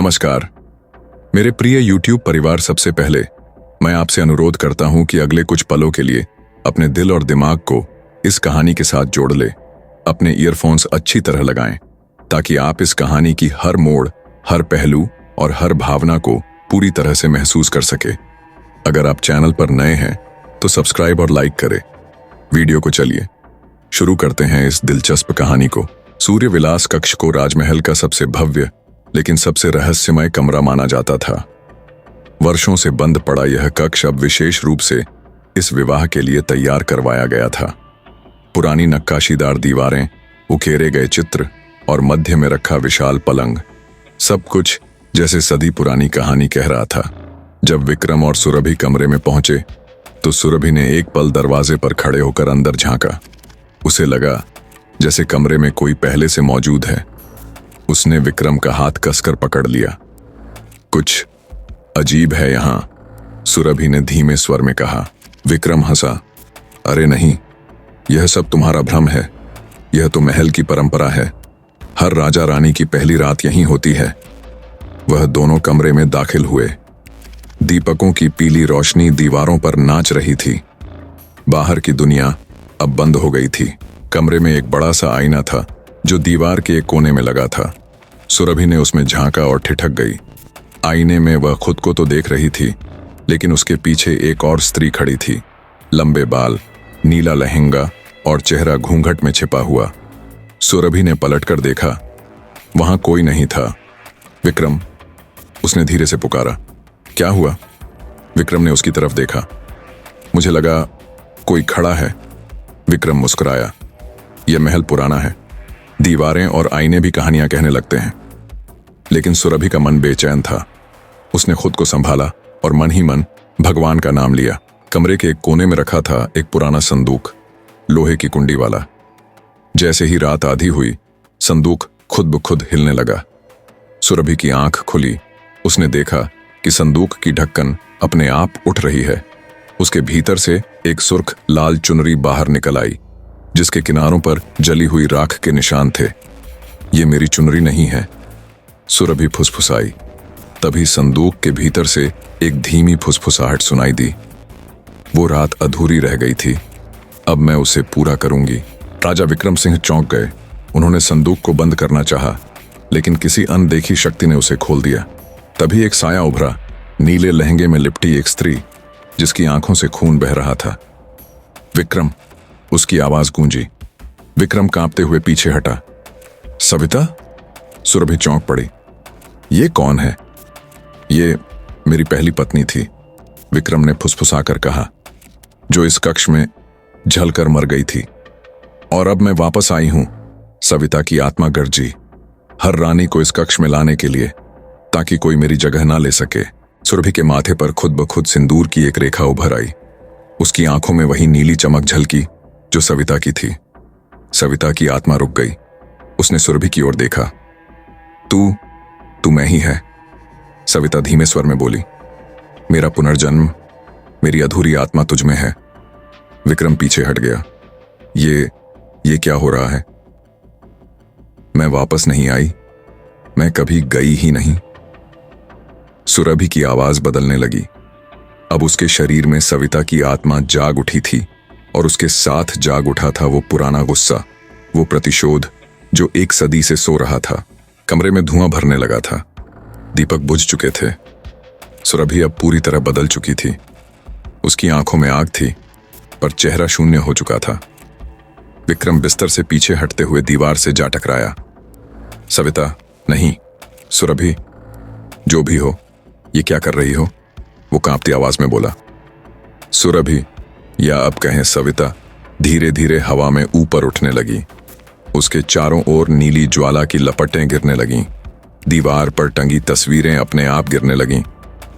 नमस्कार मेरे प्रिय YouTube परिवार। सबसे पहले मैं आपसे अनुरोध करता हूं कि अगले कुछ पलों के लिए अपने दिल और दिमाग को इस कहानी के साथ जोड़ ले। अपने ईयरफोन्स अच्छी तरह लगाएं ताकि आप इस कहानी की हर मोड़, हर पहलू और हर भावना को पूरी तरह से महसूस कर सके। अगर आप चैनल पर नए हैं तो सब्सक्राइब और लाइक करें। वीडियो को चलिए शुरू करते हैं इस दिलचस्प कहानी को। सूर्य विलास कक्ष को राजमहल का सबसे भव्य लेकिन सबसे रहस्यमय कमरा माना जाता था। वर्षों से बंद पड़ा यह कक्ष अब विशेष रूप से इस विवाह के लिए तैयार करवाया गया था। पुरानी नक्काशीदार दीवारें, उकेरे गए चित्र और मध्य में रखा विशाल पलंग, सब कुछ जैसे सदी पुरानी कहानी कह रहा था। जब विक्रम और सुरभि कमरे में पहुंचे तो सुरभि ने एक पल दरवाजे पर खड़े होकर अंदर झांका। उसे लगा जैसे कमरे में कोई पहले से मौजूद है। उसने विक्रम का हाथ कसकर पकड़ लिया। कुछ अजीब है यहां, सुरभि ने धीमे स्वर में कहा। विक्रम हंसा। अरे नहीं, यह सब तुम्हारा भ्रम है। यह तो महल की परंपरा है। हर राजा रानी की पहली रात यहीं होती है। वह दोनों कमरे में दाखिल हुए। दीपकों की पीली रोशनी दीवारों पर नाच रही थी। बाहर की दुनिया अब बंद हो गई थी। कमरे में एक बड़ा सा आईना था जो दीवार के एक कोने में लगा था। सुरभि ने उसमें झांका और ठिठक गई। आईने में वह खुद को तो देख रही थी, लेकिन उसके पीछे एक और स्त्री खड़ी थी। लंबे बाल, नीला लहंगा और चेहरा घूंघट में छिपा हुआ। सुरभि ने पलटकर देखा, वहां कोई नहीं था। विक्रम, उसने धीरे से पुकारा। क्या हुआ? विक्रम ने उसकी तरफ देखा। मुझे लगा कोई खड़ा है। विक्रम मुस्कुराया। यह महल पुराना है। दीवारें और आईने भी कहानियां कहने लगते हैं। लेकिन सुरभि का मन बेचैन था। उसने खुद को संभाला और मन ही मन भगवान का नाम लिया। कमरे के एक कोने में रखा था एक पुराना संदूक, लोहे की कुंडी वाला। जैसे ही रात आधी हुई, संदूक खुद ब खुद हिलने लगा। सुरभि की आंख खुली। उसने देखा कि संदूक की ढक्कन अपने आप उठ रही है। उसके भीतर से एक सुर्ख लाल चुनरी बाहर निकल आई, जिसके किनारों पर जली हुई राख के निशान थे। ये मेरी चुनरी नहीं है, सुरभि फुसफुसाई। तभी संदूक के भीतर से एक धीमी फुसफुसाहट सुनाई दी। वो रात अधूरी रह गई थी, अब मैं उसे पूरा करूंगी। राजा विक्रम सिंह चौंक गए। उन्होंने संदूक को बंद करना चाहा, लेकिन किसी अनदेखी शक्ति ने उसे खोल दिया। तभी एक साया उभरा, नीले लहंगे में लिपटी एक स्त्री, जिसकी आंखों से खून बह रहा था। विक्रम, उसकी आवाज गूंजी। विक्रम कांपते हुए पीछे हटा। सविता? सुरभि चौंक पड़ी। ये कौन है? ये मेरी पहली पत्नी थी, विक्रम ने फुसफुसाकर कहा, जो इस कक्ष में जलकर मर गई थी। और अब मैं वापस आई हूं, सविता की आत्मा गरजी, हर रानी को इस कक्ष में लाने के लिए, ताकि कोई मेरी जगह ना ले सके। सुरभि के माथे पर खुद ब खुद सिंदूर की एक रेखा उभर आई। उसकी आंखों में वही नीली चमक झलकी जो सविता की थी। सविता की आत्मा रुक गई। उसने सुरभि की ओर देखा। तू मैं ही है, सविता धीमे स्वर में बोली। मेरा पुनर्जन्म, मेरी अधूरी आत्मा तुझ में है। विक्रम पीछे हट गया। ये क्या हो रहा है? मैं वापस नहीं आई, मैं कभी गई ही नहीं। सुरभि की आवाज बदलने लगी। अब उसके शरीर में सविता की आत्मा जाग उठी थी, और उसके साथ जाग उठा था वो पुराना गुस्सा, वो प्रतिशोध जो एक सदी से सो रहा था। कमरे में धुआं भरने लगा था। दीपक बुझ चुके थे। सुरभि अब पूरी तरह बदल चुकी थी। उसकी आंखों में आग थी, पर चेहरा शून्य हो चुका था। विक्रम बिस्तर से पीछे हटते हुए दीवार से जा टकराया। सविता, नहीं। सुरभि, जो भी हो, ये क्या कर रही हो? वो कांपती आवाज में बोला। सुरभि, या अब कहें सविता, धीरे धीरे हवा में ऊपर उठने लगी। उसके चारों ओर नीली ज्वाला की लपटें गिरने लगीं। दीवार पर टंगी तस्वीरें अपने आप गिरने लगीं,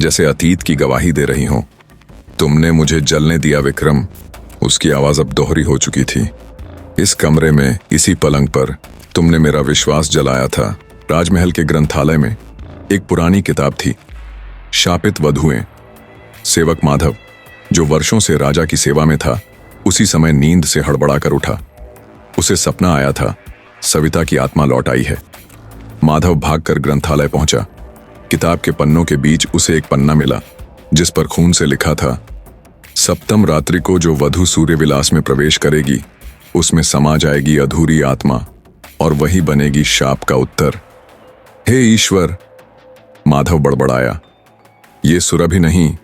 जैसे अतीत की गवाही दे रही हों। तुमने मुझे जलने दिया विक्रम, उसकी आवाज अब दोहरी हो चुकी थी। इस कमरे में, इसी पलंग पर तुमने मेरा विश्वास जलाया था। राजमहल के ग्रंथालय में एक पुरानी किताब थी, शापित वधुएं। सेवक माधव, जो वर्षों से राजा की सेवा में था, उसी समय नींद से हड़बड़ा कर उठा। उसे सपना आया था, सविता की आत्मा लौट आई है। माधव भागकर ग्रंथालय पहुंचा। किताब के पन्नों के बीच उसे एक पन्ना मिला जिस पर खून से लिखा था, सप्तम रात्रि को जो वधु सूर्य विलास में प्रवेश करेगी उसमें समा जाएगी अधूरी आत्मा और वही बनेगी शाप का उत्तर। हे ईश्वर, माधव बड़बड़ाया, ये सुरभि नहीं,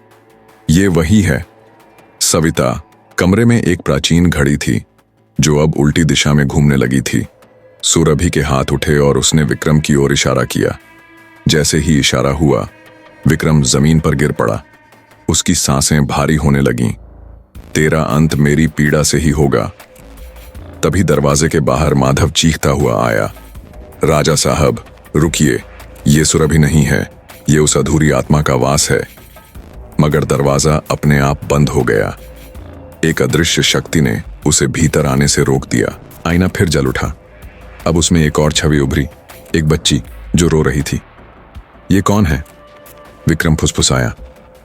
ये वही है। सविता। कमरे में एक प्राचीन घड़ी थी जो अब उल्टी दिशा में घूमने लगी थी। सुरभि के हाथ उठे और उसने विक्रम की ओर इशारा किया। जैसे ही इशारा हुआ, विक्रम जमीन पर गिर पड़ा। उसकी सांसें भारी होने लगीं। तेरा अंत मेरी पीड़ा से ही होगा। तभी दरवाजे के बाहर माधव चीखता हुआ आया, राजा साहब रुकिए, ये सुरभि नहीं है, ये उस अधूरी आत्मा का वास है। मगर दरवाजा अपने आप बंद हो गया। एक अदृश्य शक्ति ने उसे भीतर आने से रोक दिया। आईना फिर जल उठा। अब उसमें एक और छवि उभरी, एक बच्ची जो रो रही थी। ये कौन है? विक्रम फुसफुसाया।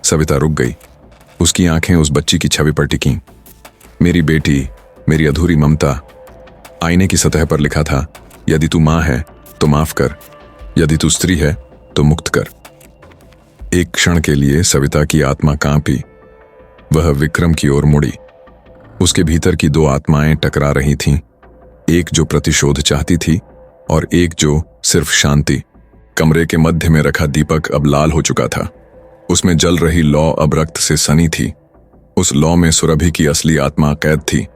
सविता रुक गई। उसकी आंखें उस बच्ची की छवि पर टिकीं। मेरी बेटी, मेरी अधूरी ममता। आईने की सतह पर लिखा था, यदि तू मां है तो माफ कर, यदि तू स्त्री है तो मुक्त कर। एक क्षण के लिए सविता की आत्मा कांपी। वह विक्रम की ओर मुड़ी। उसके भीतर की दो आत्माएं टकरा रही थीं, एक जो प्रतिशोध चाहती थी और एक जो सिर्फ शांति। कमरे के मध्य में रखा दीपक अब लाल हो चुका था। उसमें जल रही लौ अब रक्त से सनी थी। उस लौ में सुरभि की असली आत्मा कैद थी।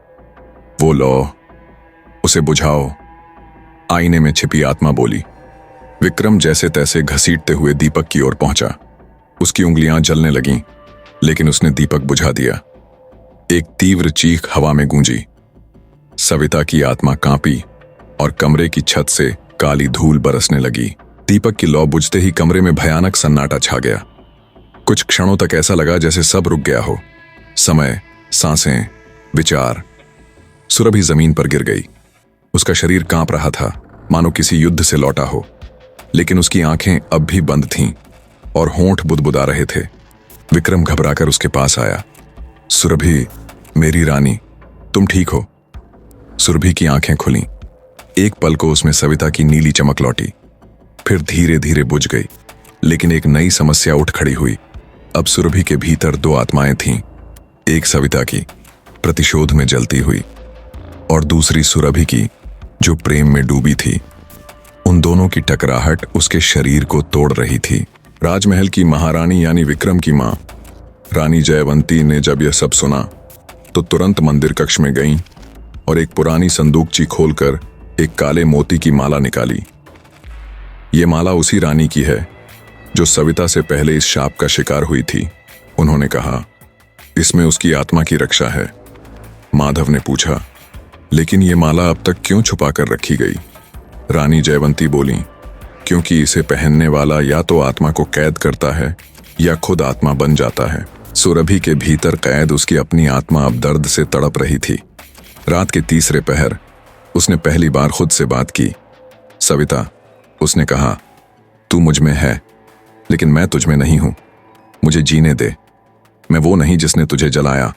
वो लौ, उसे बुझाओ, आईने में छिपी आत्मा बोली। विक्रम जैसे तैसे घसीटते हुए दीपक की ओर पहुंचा। उसकी उंगलियां जलने लगीं, लेकिन उसने दीपक बुझा दिया। एक तीव्र चीख हवा में गूंजी। सविता की आत्मा कांपी और कमरे की छत से काली धूल बरसने लगी। दीपक की लौ बुझते ही कमरे में भयानक सन्नाटा छा गया। कुछ क्षणों तक ऐसा लगा जैसे सब रुक गया हो। समय, सांसें, विचार। सुरभि जमीन पर गिर गई। उसका शरीर कांप रहा था, मानो किसी युद्ध से लौटा हो, लेकिन उसकी आंखें अब भी बंद थीं और होंठ बुदबुदा रहे थे। विक्रम घबराकर उसके पास आया। सुरभि, मेरी रानी, तुम ठीक हो? सुरभि की आंखें खुलीं। एक पल को उसमें सविता की नीली चमक लौटी, फिर धीरे धीरे बुझ गई। लेकिन एक नई समस्या उठ खड़ी हुई। अब सुरभि के भीतर दो आत्माएं थीं, एक सविता की, प्रतिशोध में जलती हुई, और दूसरी सुरभि की, जो प्रेम में डूबी थी। उन दोनों की टकराहट उसके शरीर को तोड़ रही थी। राजमहल की महारानी यानी विक्रम की मां रानी जयवंती ने जब यह सब सुना तो तुरंत मंदिर कक्ष में गईं और एक पुरानी संदूकची खोलकर एक काले मोती की माला निकाली। ये माला उसी रानी की है जो सविता से पहले इस शाप का शिकार हुई थी। उन्होंने कहा, इसमें उसकी आत्मा की रक्षा है। माधव ने पूछा, लेकिन ये माला अब तक क्यों छुपा कर रखी गई? रानी जयवंती बोली, क्योंकि इसे पहनने वाला या तो आत्मा को कैद करता है या खुद आत्मा बन जाता है। सुरभि के भीतर कैद उसकी अपनी आत्मा अब दर्द से तड़प रही थी। रात के तीसरे पहर उसने पहली बार खुद से बात की। सविता, उसने कहा, तू मुझ में है, लेकिन मैं तुझ में नहीं हूं। मुझे जीने दे। मैं वो नहीं जिसने तुझे जलाया।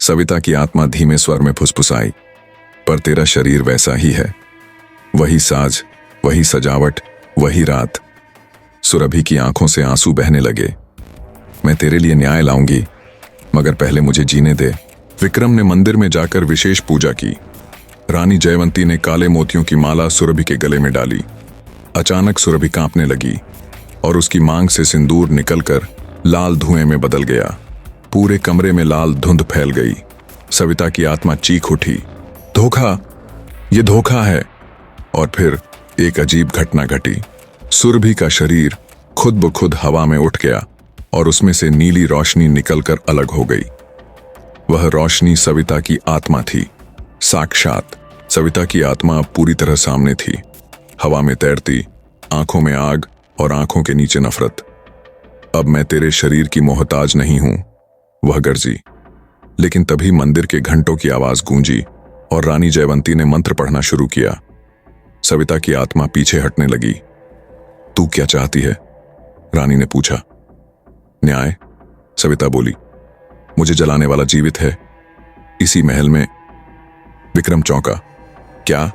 सविता की आत्मा धीमे स्वर में फुसफुसाई, पर तेरा शरीर वैसा ही है। वही साज, वही सजावट, वही रात। सुरभि की आंखों से आंसू बहने लगे। मैं तेरे लिए न्याय लाऊंगी, मगर पहले मुझे जीने दे। विक्रम ने मंदिर में जाकर विशेष पूजा की। रानी जयवंती ने काले मोतियों की माला सुरभि के गले में डाली। अचानक सुरभि कांपने लगी और उसकी मांग से सिंदूर निकलकर लाल धुएं में बदल गया। पूरे कमरे में लाल धुंध फैल गई। सविता की आत्मा चीख उठी, धोखा, ये धोखा है। और फिर एक अजीब घटना घटी। सुरभि का शरीर खुद ब खुद हवा में उठ गया और उसमें से नीली रोशनी निकलकर अलग हो गई। वह रोशनी सविता की आत्मा थी, साक्षात। सविता की आत्मा अब पूरी तरह सामने थी, हवा में तैरती, आंखों में आग और आंखों के नीचे नफरत। अब मैं तेरे शरीर की मोहताज नहीं हूं, वह गर्जी। लेकिन तभी मंदिर के घंटों की आवाज गूंजी और रानी जयवंती ने मंत्र पढ़ना शुरू किया। सविता की आत्मा पीछे हटने लगी। तू क्या चाहती है? रानी ने पूछा। न्याय, सविता बोली। मुझे जलाने वाला जीवित है, इसी महल में। विक्रम चौंका। क्या?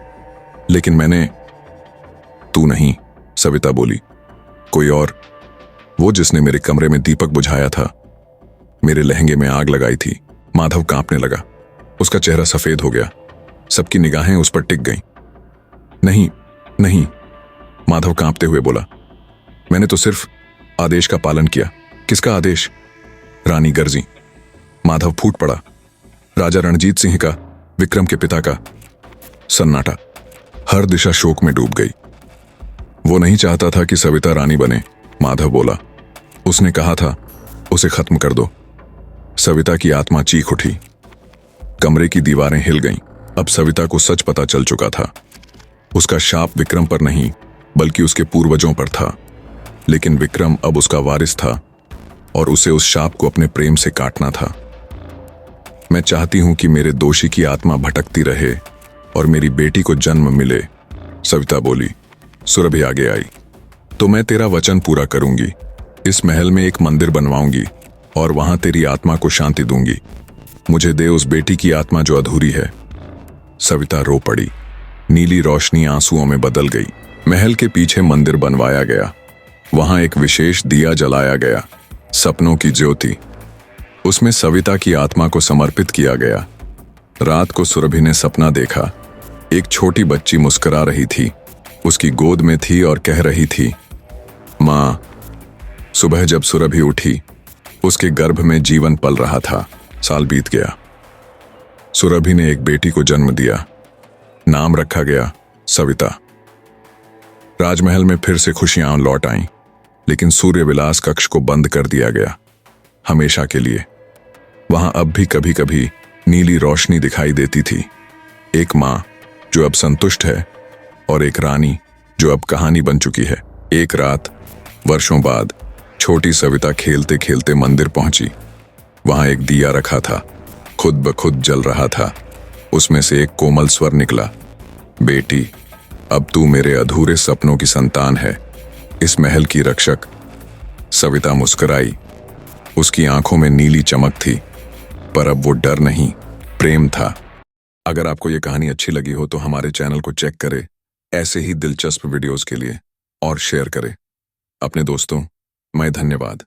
लेकिन मैंने। तू नहीं, सविता बोली। कोई और, वो जिसने मेरे कमरे में दीपक बुझाया था, मेरे लहंगे में आग लगाई थी। माधव कांपने लगा। उसका चेहरा सफेद हो गया। सबकी निगाहें उस पर टिक गईं। नहीं, नहीं, माधव कांपते हुए बोला। मैंने तो सिर्फ आदेश का पालन किया। किसका आदेश? रानी गर्जी। माधव फूट पड़ा। राजा रणजीत सिंह का, विक्रम के पिता का। सन्नाटा। हर दिशा शोक में डूब गई। वो नहीं चाहता था कि सविता रानी बने, माधव बोला। उसने कहा था, उसे खत्म कर दो। सविता की आत्मा चीख उठी। कमरे की दीवारें हिल गईं। अब सविता को सच पता चल चुका था। उसका शाप विक्रम पर नहीं, बल्कि उसके पूर्वजों पर था। लेकिन विक्रम अब उसका वारिस था और उसे उस शाप को अपने प्रेम से काटना था। मैं चाहती हूं कि मेरे दोषी की आत्मा भटकती रहे और मेरी बेटी को जन्म मिले, सविता बोली। सुरभि आगे आई। तो मैं तेरा वचन पूरा करूंगी। इस महल में एक मंदिर बनवाऊंगी और वहां तेरी आत्मा को शांति दूंगी। मुझे दे उस बेटी की आत्मा जो अधूरी है। सविता रो पड़ी। नीली रोशनी आंसुओं में बदल गई। महल के पीछे मंदिर बनवाया गया। वहां एक विशेष दिया जलाया गया, सपनों की ज्योति। उसमें सविता की आत्मा को समर्पित किया गया। रात को सुरभि ने सपना देखा। एक छोटी बच्ची मुस्कुरा रही थी, उसकी गोद में थी और कह रही थी, माँ। सुबह जब सुरभि उठी, उसके गर्भ में जीवन पल रहा था। साल बीत गया। सुरभि ने एक बेटी को जन्म दिया। नाम रखा गया सविता। राजमहल में फिर से खुशियां लौट आईं, लेकिन सूर्यविलास कक्ष को बंद कर दिया गया, हमेशा के लिए। वहां अब भी कभी कभी नीली रोशनी दिखाई देती थी। एक मां जो अब संतुष्ट है और एक रानी जो अब कहानी बन चुकी है। एक रात, वर्षों बाद, छोटी सविता खेलते खेलते मंदिर पहुंची। वहां एक दिया रखा था, खुद ब खुद जल रहा था। उसमें से एक कोमल स्वर निकला, बेटी, अब तू मेरे अधूरे सपनों की संतान है, इस महल की रक्षक। सविता मुस्कुराई। उसकी आंखों में नीली चमक थी, पर अब वो डर नहीं, प्रेम था। अगर आपको ये कहानी अच्छी लगी हो तो हमारे चैनल को चेक करें ऐसे ही दिलचस्प वीडियोस के लिए और शेयर करें अपने दोस्तों। मैं धन्यवाद।